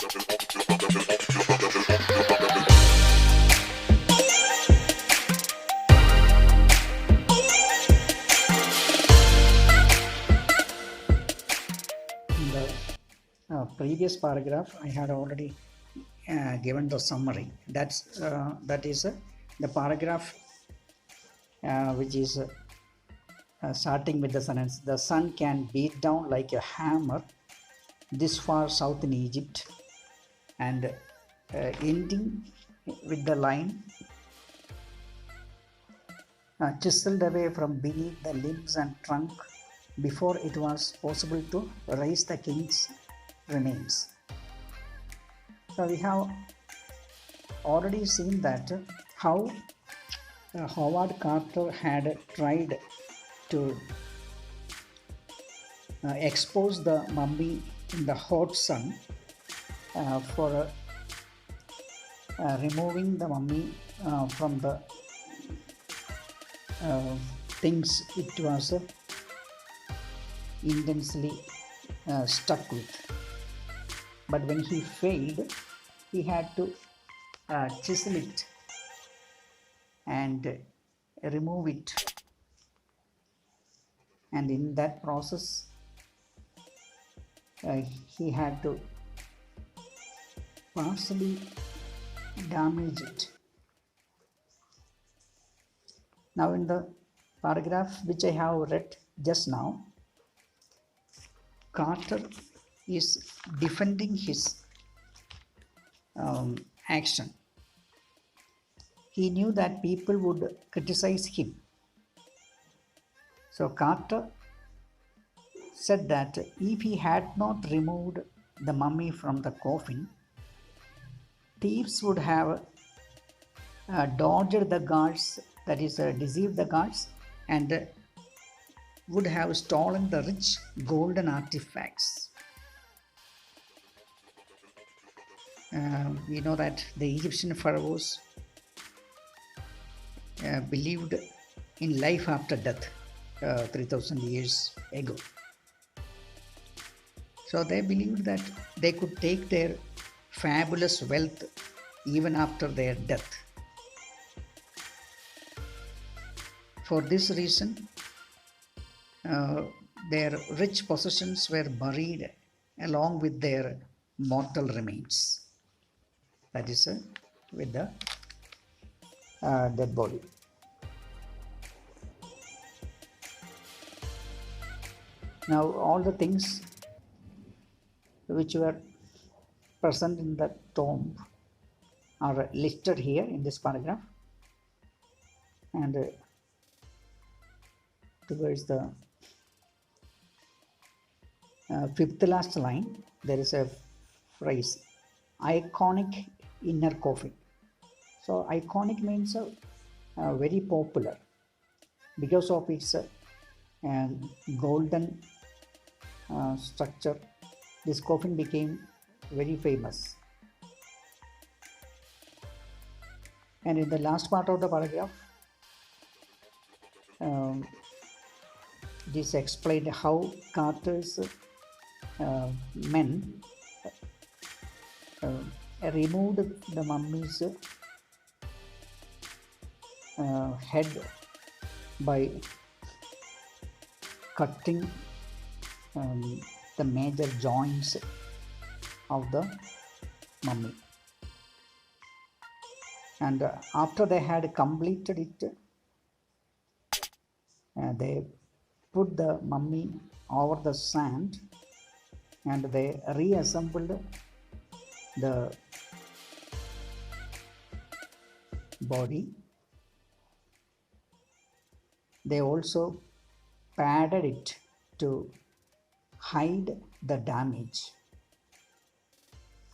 In the previous paragraph, I had already given the summary. That is the paragraph which is starting with the sentence: the sun can beat down like a hammer this far south in Egypt, and ending with the line chiseled away from beneath the limbs and trunk before it was possible to raise the king's remains. So we have already seen that how Howard Carter had tried to expose the mummy in the hot sun for removing the mummy from the things it was intensely stuck with. But when he failed, he had to chisel it and remove it, and in that process he had to partially damage it. Now in the paragraph which I have read just now, Carter is defending his action. He knew that people would criticize him. So Carter said that if he had not removed the mummy from the coffin, thieves would have dodged the guards, that is, deceived the guards, and would have stolen the rich golden artifacts. We know that the Egyptian pharaohs believed in life after death 3000 years ago. So they believed that they could take their fabulous wealth even after their death. For this reason, their rich possessions were buried along with their mortal remains, that is, with the dead body. Now all the things which were present in the tomb are listed here in this paragraph, and towards the fifth last line there is a phrase, iconic inner coffin. So iconic means very popular because of its golden structure. This coffin became very famous. And in the last part of the paragraph, it is explained how Carter's men removed the mummy's head by cutting the major joints of the mummy, and after they had completed it, they put the mummy over the sand and they reassembled the body. They also padded it to hide the damage.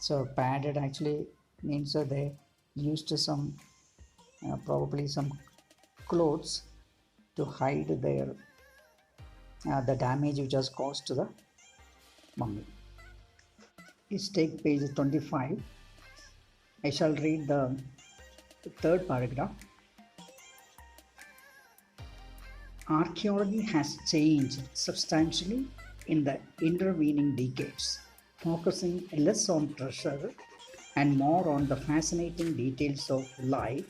So padded actually means they used some probably some clothes to hide their the damage which was caused to the mummy. Let's take page 25. I shall read the third paragraph. Archaeology has changed substantially in the intervening decades. focusing less on treasure and more on the fascinating details of life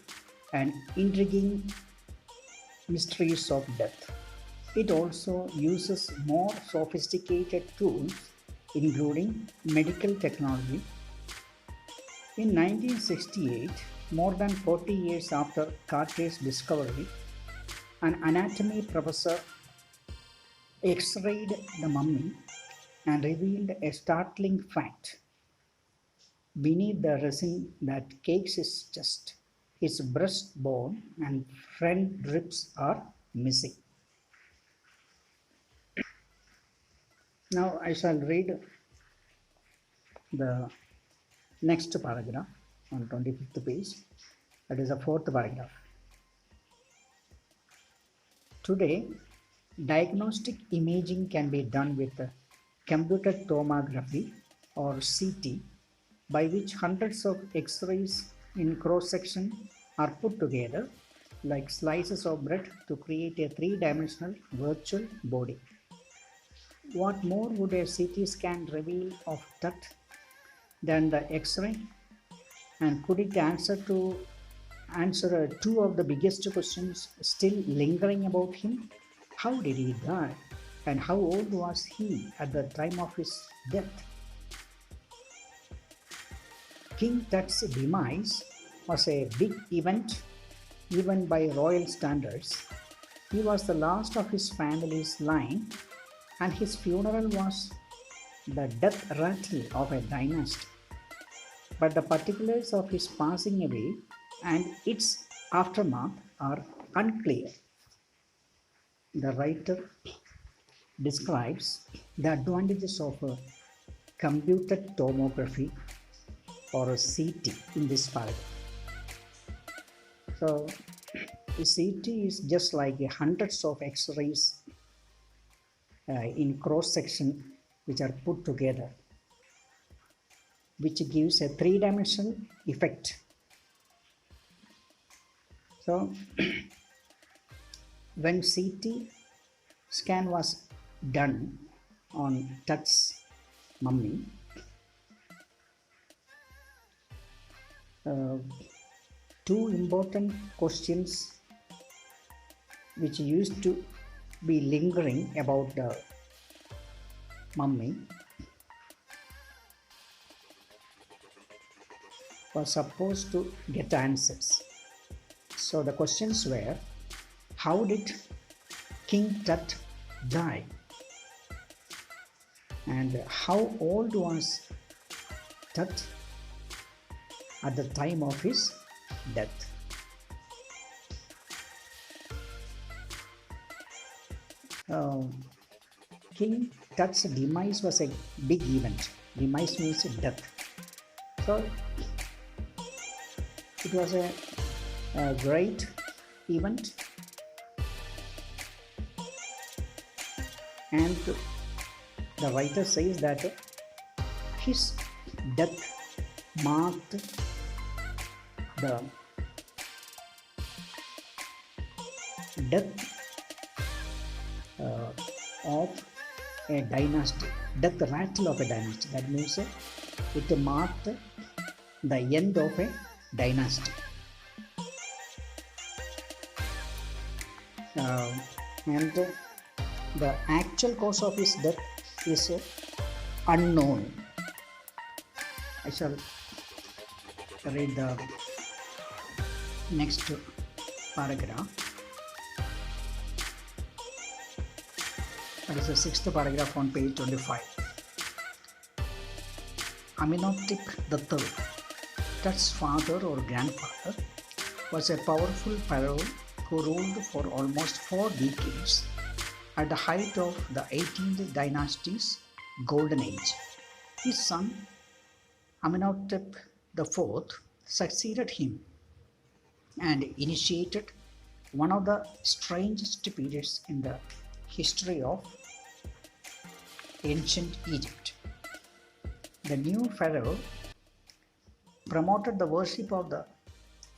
and intriguing mysteries of death. It also uses more sophisticated tools, including medical technology. In 1968, more than 40 years after Cartier's discovery, an anatomy professor X-rayed the mummy and revealed a startling fact. Beneath the resin that cakes his chest, his breastbone and front ribs are missing. Now I shall read the next paragraph on 25th page. That is the fourth paragraph. Today, diagnostic imaging can be done with computer tomography or CT, by which hundreds of X-rays in cross-section are put together like slices of bread to create a three-dimensional virtual body. What more would a CT scan reveal of Tut than the X-ray? And could it answer two of the biggest questions still lingering about him? How did he die? And how old was he at the time of his death? King Tut's demise was a big event even by royal standards. He was the last of his family's line, and his funeral was the death rattle of a dynasty. But the particulars of his passing away and its aftermath are unclear. The writer describes the advantages of a computed tomography or a CT in this paragraph. So, the CT is just like hundreds of X-rays in cross-section which are put together, which gives a three-dimensional effect. So, when CT scan was done on Tut's mummy, two important questions which used to be lingering about the mummy were supposed to get answers. So the questions were, how did King Tut die? And how old was Tut at the time of his death? King Tut's demise was a big event. Demise means death. So it was a great event, and the writer says that his death marked the death of a dynasty, death rattle of a dynasty. That means it marked the end of a dynasty. And the actual cause of his death is unknown. I shall read the next paragraph. That is the sixth paragraph on page 25. Amenhotep III, Tut's father or grandfather, was a powerful pharaoh who ruled for almost 4 decades at the height of the 18th dynasty's golden age. His son Amenhotep IV succeeded him and initiated one of the strangest periods in the history of ancient Egypt. The new pharaoh promoted the worship of the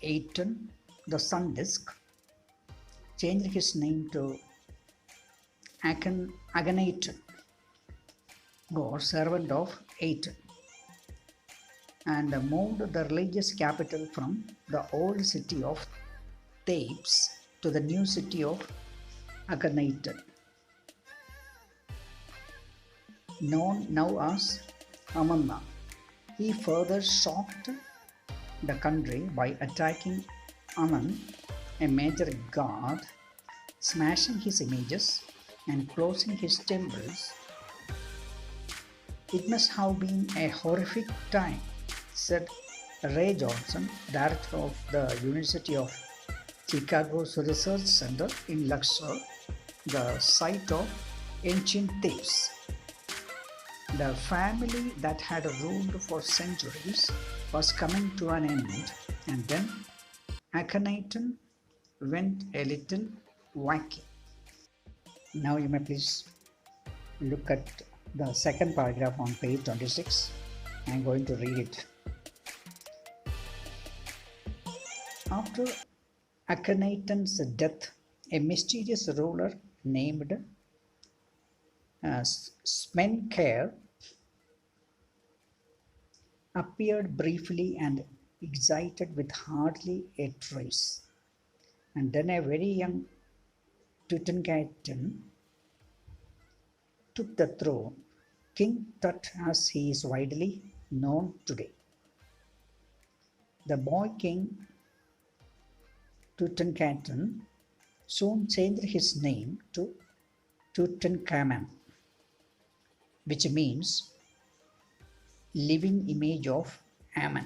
Aten, the sun disk, changed his name to Akhenaten, God servant of 8 and moved the religious capital from the old city of Thebes to the new city of Akhenaten, known now as Amanna. He further shocked the country by attacking Ammon, a major god, smashing his images and closing his temples. It must have been a horrific time, said Ray Johnson, director of the University of Chicago's Research Center in Luxor, the site of ancient Thebes. The family that had ruled for centuries was coming to an end, and then Akhenaten went a little wacky. Now you may please look at the second paragraph on page 26. I am going to read it. After Akhenaten's death, a mysterious ruler named Smenkhare appeared briefly and excited with hardly a trace. And then a very young Tutankhaten took the throne, King Tut as he is widely known today. The boy king Tutankhaten soon changed his name to Tutankhamen, which means living image of Ammon,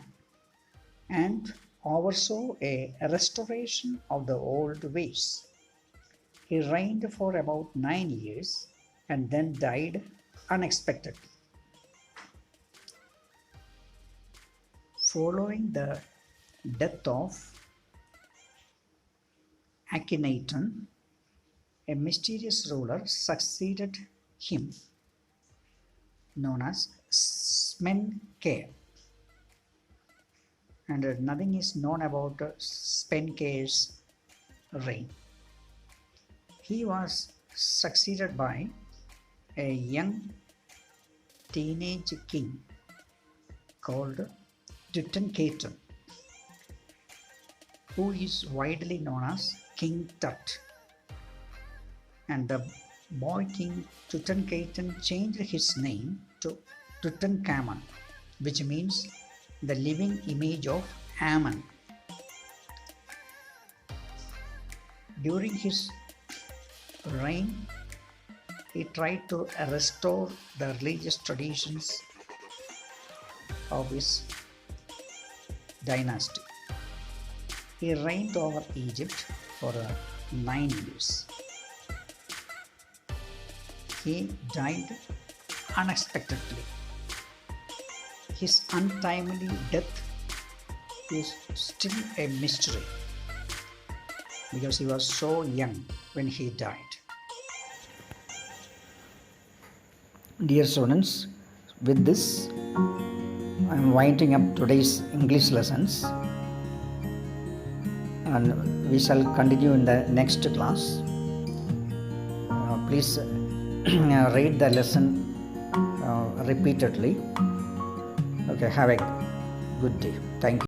and oversaw a restoration of the old ways. He reigned for about 9 years and then died unexpectedly. Following the death of Akhenaten, a mysterious ruler succeeded him, known as Smenkhare, and nothing is known about Smenkhare's reign. He was succeeded by a young teenage king called Tutankhaten, who is widely known as King Tut. And the boy king Tutankhaten changed his name to Tutankhamen, which means the living image of Ammon. During his reign, he tried to restore the religious traditions of his dynasty. He reigned over Egypt for 9 years. He died unexpectedly. His untimely death is still a mystery because he was so young when he died. Dear students, with this I am winding up today's English lessons, and we shall continue in the next class. Please read the lesson repeatedly. Okay, have a good day. Thank you.